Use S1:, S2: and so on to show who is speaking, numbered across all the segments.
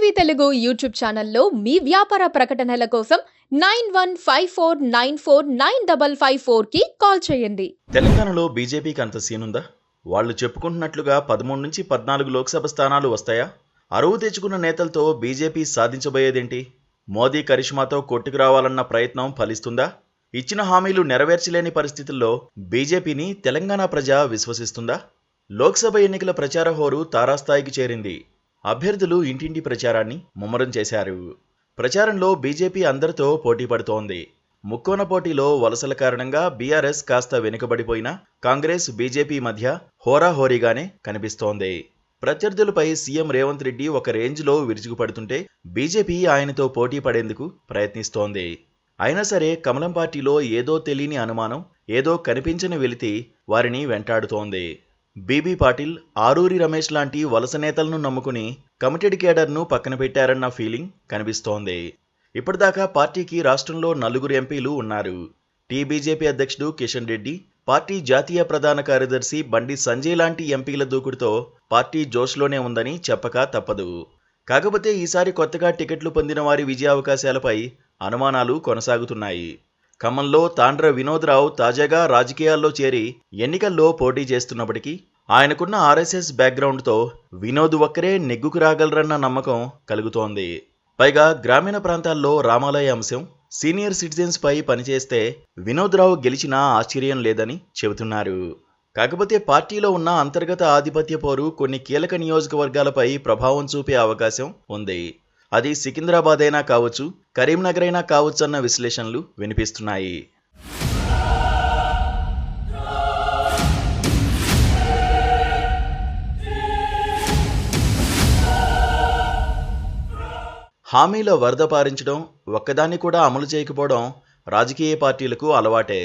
S1: TV Telugu YouTube ఛానల్లో మీ వ్యాపార ప్రకటనల కోసం 9154949554 కి కాల్ చేయండి.
S2: తెలంగాణలో బీజేపీకి అంత సీనుందా? వాళ్ళు చెప్పుకుంటున్నట్లుగా 13 నుంచి 14 లోక్సభ స్థానాలు వస్తాయా? అరువు తెచ్చుకున్న నేతలతో బీజేపీ సాధించబోయేదేంటి? మోదీ కరిష్మాతో కొట్టుకురావాలన్న ప్రయత్నం ఫలిస్తుందా? ఇచ్చిన హామీలు నెరవేర్చలేని పరిస్థితుల్లో బీజేపీని తెలంగాణ ప్రజ విశ్వసిస్తుందా? లోక్సభ ఎన్నికల ప్రచార హోరు తారాస్థాయికి చేరింది. అభ్యర్థులు ఇంటింటి ప్రచారాన్ని ముమ్మరం చేశారు. ప్రచారంలో బీజేపీ అందరితో పోటీ పడుతోంది. ముక్కోన పోటీలో వలసల కారణంగా బీఆర్ఎస్ కాస్త వెనుకబడిపోయినా కాంగ్రెస్ బీజేపీ మధ్య హోరాహోరీగానే కనిపిస్తోంది. ప్రత్యర్థులపై సీఎం రేవంత్ రెడ్డి ఒక రేంజ్లో విరుచుకుపడుతుంటే బీజేపీ ఆయనతో పోటీ పడేందుకు ప్రయత్నిస్తోంది. అయినా సరే కమలం పార్టీలో ఏదో తెలియని అనుమానం, ఏదో కనిపించని వెలితి వారిని వెంటాడుతోంది. బీబీ పాటిల్, ఆరూరి రమేష్ లాంటి వలస నేతలను నమ్ముకుని కమిటెడ్ కేడర్ను పక్కన పెట్టారన్న ఫీలింగ్ కనిపిస్తోంది. ఇప్పటిదాకా పార్టీకి రాష్ట్రంలో 4 ఎంపీలు ఉన్నారు. టీబీజేపీ అధ్యక్షుడు కిషన్ రెడ్డి, పార్టీ జాతీయ ప్రధాన కార్యదర్శి బండి సంజయ్ లాంటి ఎంపీల దూకుడుతో పార్టీ జోష్లోనే ఉందని చెప్పక తప్పదు. కాకపోతే ఈసారి కొత్తగా టికెట్లు పొందిన వారి విజయావకాశాలపై అనుమానాలు కొనసాగుతున్నాయి. ఖమ్మంలో తాండ్ర వినోద్ రావు తాజాగా రాజకీయాల్లో చేరి ఎన్నికల్లో పోటీ చేస్తున్నప్పటికీ ఆయనకున్న ఆర్ఎస్ఎస్ బ్యాక్గ్రౌండ్తో వినోద్ ఒక్కరే నెగ్గుకు రాగలరన్న నమ్మకం కలుగుతోంది. పైగా గ్రామీణ ప్రాంతాల్లో రామాలయ అంశం, సీనియర్ సిటిజన్స్ పై పనిచేస్తే వినోద్ రావు గెలిచినా ఆశ్చర్యం లేదని చెబుతున్నారు. కాకపోతే పార్టీలో ఉన్న అంతర్గత ఆధిపత్య పోరు కొన్ని కీలక నియోజకవర్గాలపై ప్రభావం చూపే అవకాశం ఉంది. అది సికింద్రాబాద్ అయినా కావచ్చు, కరీంనగర్ అయినా కావచ్చు అన్న విశ్లేషణలు వినిపిస్తున్నాయి. హామీల వరద పారించడం, ఒక్కదాన్ని కూడా అమలు చేయకపోవడం రాజకీయ పార్టీలకు అలవాటే.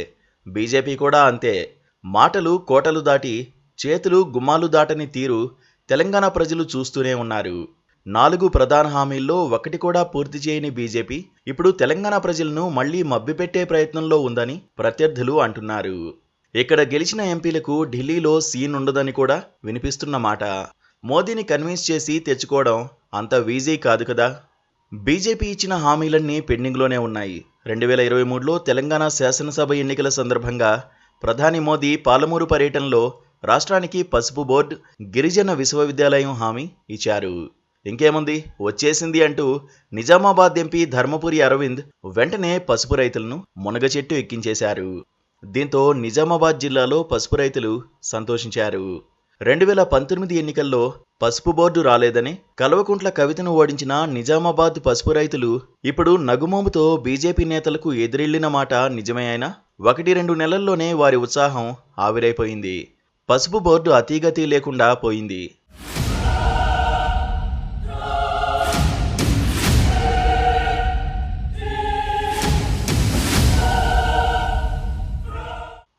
S2: బీజేపీ కూడా అంతే. మాటలు కోటలు దాటి చేతులు గుమ్మాలు దాటని తీరు తెలంగాణ ప్రజలు చూస్తూనే ఉన్నారు. 4 ప్రధాన హామీల్లో ఒకటి కూడా పూర్తి చేయని బీజేపీ ఇప్పుడు తెలంగాణ ప్రజలను మళ్లీ మభ్యపెట్టే ప్రయత్నంలో ఉందని ప్రత్యర్థులు అంటున్నారు. ఇక్కడ గెలిచిన ఎంపీలకు ఢిల్లీలో సీన్ ఉండదని కూడా వినిపిస్తున్న మాట. మోదీని కన్విన్స్ చేసి తెచ్చుకోవడం అంత ఈజీ కాదు కదా. బీజేపీ ఇచ్చిన హామీలన్నీ పెండింగ్లోనే ఉన్నాయి. 2023లో తెలంగాణ శాసనసభ ఎన్నికల సందర్భంగా ప్రధాని మోదీ పాలమూరు పర్యటనలో రాష్ట్రానికి పసుపు బోర్డు, గిరిజన విశ్వవిద్యాలయం హామీ ఇచ్చారు. ఇంకేముంది, వచ్చేసింది అంటూ నిజామాబాద్ ఎంపీ ధర్మపురి అరవింద్ వెంటనే పసుపు రైతులను మునగ చెట్టు ఎక్కించేశారు. దీంతో నిజామాబాద్ జిల్లాలో పసుపు రైతులు సంతోషించారు. 2019 ఎన్నికల్లో పసుపు బోర్డు రాలేదని కల్వకుంట్ల కవితను ఓడించిన నిజామాబాద్ పసుపు రైతులు ఇప్పుడు నగుమోముతో బీజేపీ నేతలకు ఎదురెళ్లిన మాట నిజమే అయినా 1-2 నెలల్లోనే వారి ఉత్సాహం ఆవిరైపోయింది. పసుపు బోర్డు అతీగతి లేకుండా పోయింది.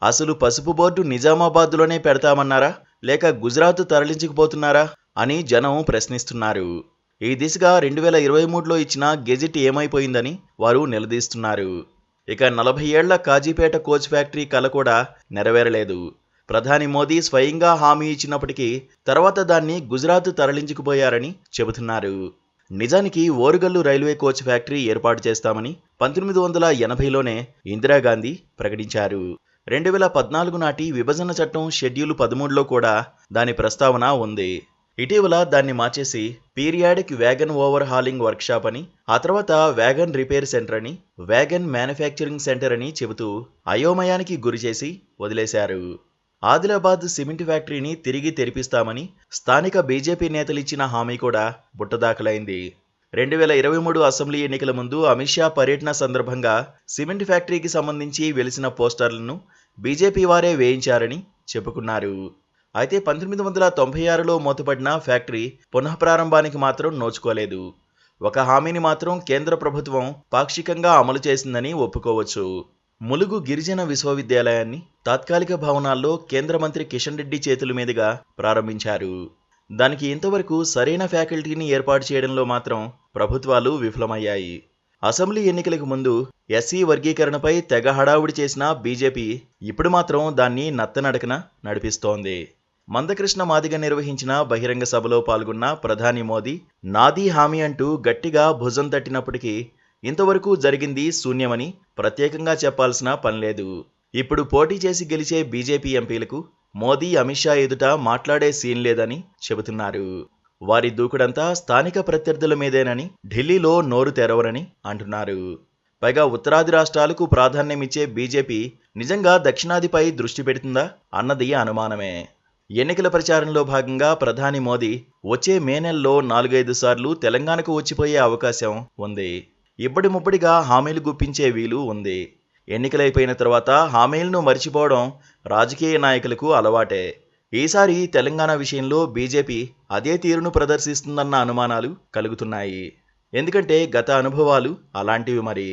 S2: అసలు పసుపు బోర్డు నిజామాబాద్లోనే పెడతామన్నారా, లేక గుజరాత్ తరలించుకుపోతున్నారా అని జనం ప్రశ్నిస్తున్నారు. ఈ దిశగా 2023లో ఇచ్చిన గెజిట్ ఏమైపోయిందని వారు నిలదీస్తున్నారు. ఇక 40 ఏళ్ల కాజీపేట కోచ్ ఫ్యాక్టరీ కల కూడా నెరవేరలేదు. ప్రధాని మోదీ స్వయంగా హామీ ఇచ్చినప్పటికీ తర్వాత దాన్ని గుజరాత్ తరలించుకుపోయారని చెబుతున్నారు. నిజానికి ఓరుగల్లు రైల్వే కోచ్ ఫ్యాక్టరీ ఏర్పాటు చేస్తామని 1980లోనే ఇందిరాగాంధీ ప్రకటించారు. 2014 నాటి విభజన చట్టం షెడ్యూల్ 13లో కూడా దాని ప్రస్తావన ఉంది. ఇటీవల దాన్ని మార్చేసి periodic wagon over hauling workshop అని, ఆ తర్వాత వ్యాగన్ రిపేర్ సెంటర్ అని, వ్యాగన్ మ్యానుఫ్యాక్చరింగ్ సెంటర్ అని చెబుతూ అయోమయానికి గురిచేసి వదిలేశారు. ఆదిలాబాద్ సిమెంట్ ఫ్యాక్టరీని తిరిగి తెరిపిస్తామని స్థానిక బీజేపీ నేతలిచ్చిన హామీ కూడా బుట్టదాఖలైంది. 2023 అసెంబ్లీ ఎన్నికల ముందు అమిత్ షా పర్యటన సందర్భంగా సిమెంట్ ఫ్యాక్టరీకి సంబంధించి వెలిసిన పోస్టర్లను బీజేపీ వారే వేయించారని చెప్పుకున్నారు. అయితే 1996లో మూతపడిన ఫ్యాక్టరీ పునఃప్రారంభానికి మాత్రం నోచుకోలేదు. ఒక హామీని మాత్రం కేంద్ర ప్రభుత్వం పాక్షికంగా అమలు చేసిందని ఒప్పుకోవచ్చు. ములుగు గిరిజన విశ్వవిద్యాలయాన్ని తాత్కాలిక భవనాల్లో కేంద్ర మంత్రి కిషన్ రెడ్డి చేతుల మీదుగా ప్రారంభించారు. దానికి ఇంతవరకు సరైన ఫ్యాకల్టీని ఏర్పాటు చేయడంలో మాత్రం ప్రభుత్వాలు విఫలమయ్యాయి. అసెంబ్లీ ఎన్నికలకు ముందు ఎస్సీ వర్గీకరణపై తెగ హడావుడి చేసిన బీజేపీ ఇప్పుడు మాత్రం దాన్ని నత్తనడకన నడిపిస్తోంది. మందకృష్ణ మాదిగ నిర్వహించిన బహిరంగ సభలో పాల్గొన్న ప్రధాని మోదీ నాదీ హామీ అంటూ గట్టిగా భుజం తట్టినప్పటికీ ఇంతవరకు జరిగింది శూన్యమని ప్రత్యేకంగా చెప్పాల్సిన పనిలేదు. ఇప్పుడు పోటీ చేసి గెలిచే బీజేపీ ఎంపీలకు మోదీ అమిత్ షా ఎదుట మాట్లాడే సీన్ లేదని చెబుతున్నారు. వారి దూకుడంతా స్థానిక ప్రత్యర్థుల మీదేనని, ఢిల్లీలో నోరు తెరవరని అంటున్నారు. పైగా ఉత్తరాది రాష్ట్రాలకు ప్రాధాన్యమిచ్చే బీజేపీ నిజంగా దక్షిణాదిపై దృష్టి పెడుతుందా అన్నది అనుమానమే. ఎన్నికల ప్రచారంలో భాగంగా ప్రధాని మోదీ వచ్చే మే నెలలో 4-5 సార్లు తెలంగాణకు వచ్చిపోయే అవకాశం ఉంది. ఇబ్బడి ముబ్బడిగా హామీలు గుప్పించే వీలు ఉంది. ఎన్నికలైపోయిన తర్వాత హామీలను మరిచిపోవడం రాజకీయ నాయకులకు అలవాటే. ఈసారి తెలంగాణ విషయంలో బీజేపీ అదే తీరును ప్రదర్శిస్తుందన్న అనుమానాలు కలుగుతున్నాయి. ఎందుకంటే గత అనుభవాలు అలాంటివి మరి.